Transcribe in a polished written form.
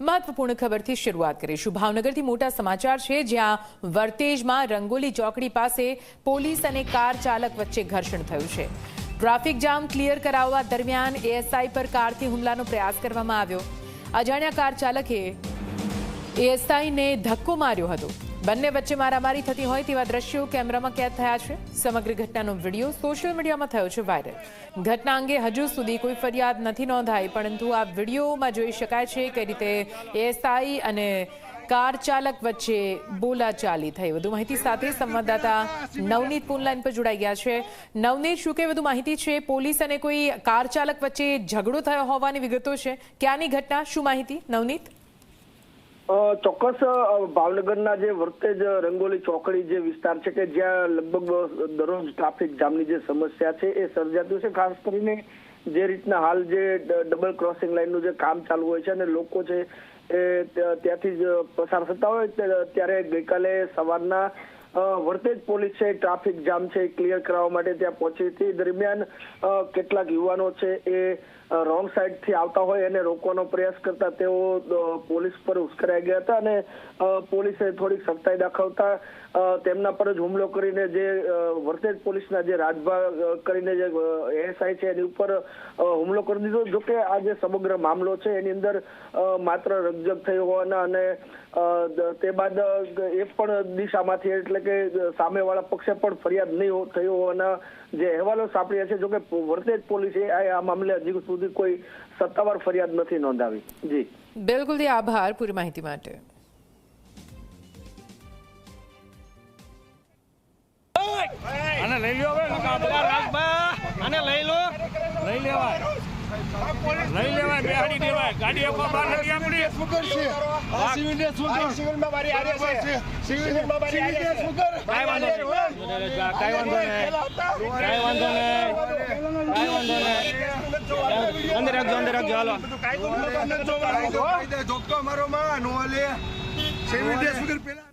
મહત્વપૂર્ણ ખબરથી શરૂઆત કરીશું। ભાવનગરથી મોટા સમાચાર છે, જ્યાં વર્તેજમાં રંગોલી ચોકડી પાસે પોલીસ અને કાર ચાલક વચ્ચે ઘર્ષણ થયું છે। ટ્રાફિક જામ ક્લિયર કરાવવા દરમિયાન એએસઆઈ પર કારથી હુમલાનો પ્રયાસ કરવામાં આવ્યો। અજાણ્યા કાર ચાલકે એએસઆઈને ધક્કો માર્યો હતો। બંને વચ્ચે મારામારી થતી હોય તેવા દ્રશ્યો કેમેરામાં કેદ થયા છે। સમગ્ર ઘટનાનો વિડીયો સોશિયલ મીડિયામાં થયો છે વાયરલ। ઘટના અંગે હજુ સુધી કોઈ ફરિયાદ નથી નોંધાઈ, પરંતુ આ વિડીયોમાં જોઈ શકાય છે કઈ રીતે એએસઆઈ અને કાર ચાલક વચ્ચે બોલાચાલી થઈ। વધુ માહિતી સાથે સંવાદદાતા નવનીત ફોન લાઈન પર જોડાઈ ગયા છે। નવનીત, શું કે વધુ માહિતી છે? પોલીસ અને કોઈ કાર ચાલક વચ્ચે ઝઘડો થયો હોવાની વિગતો છે, ક્યાંની ઘટના, શું માહિતી નવનીત? ચોક્કસ ભાવનગરના જે વર્તેજ રંગોલી ચોકડી જે વિસ્તાર છે કે જ્યાં લગભગ દરરોજ ટ્રાફિક જામની જે સમસ્યા છે એ સર્જાતું છે। ખાસ કરીને જે રીતના હાલ જે ડબલ ક્રોસિંગ લાઈનનું જે કામ ચાલુ હોય છે અને લોકો છે એ ત્યાંથી જ પસાર થતા હોય, ત્યારે ગઈકાલે સવારના વર્તેજ પોલીસ છે ટ્રાફિક જામ છે ક્લિયર કરાવવા માટે ત્યાં પહોંચી હતી। દરમિયાન કેટલાક યુવાનો છે એ રોંગ સાઈડ થી આવતા હોય અને રોકવાનો પ્રયાસ કરતા તેઓ પોલીસ પર ઉશ્કેરાઈ ગયા હતા અને પોલીસે થોડીક સખ્તાઈ દાખવતા તેમના પર જ હુમલો કરીને જે વર્તેજ પોલીસના જે રાજભા કરીને જે એએસઆઈ છે એની ઉપર હુમલો કરી દીધો। જોકે આ જે સમગ્ર મામલો છે એની અંદર માત્ર રકઝક થઈ હોવાના અને તે બાદ એ પણ દિશામાંથી એટલે કે સામેવાળા પક્ષે પણ ફરિયાદ નહીં થઈ હોવાના જે અહેવાલો સાંપડ્યા છે। જોકે વર્તેજ પોલીસે આ મામલે હજી સુધી કોઈ સત્તાવાર ફરિયાદ નથી નોંધાવી। જી બિલકુલ, આભાર પૂરી માહિતી માટે। આને લઈ લ્યો હવે, આને લઈ લો, લઈ લેવાય, લઈ લેવાય, બેહાડી દેવાય, ગાડી આપવા બહાર નથી આપણી સુગર છે। આ સિવિલ સિવિલમાં મારી આરે છે, સિવિલમાં મારી આરે છે સુગર, કાઈ વાંધો નહીં, કાઈ વાંધો નહીં, કાઈ વાંધો નહીં, કાઈ વાંધો નહીં, અંદર રાખજો, હાલો કાઈ વાંધો નહીં, જોવા ધોકો મારો માં નો લે સિવિલ સુગર પેલા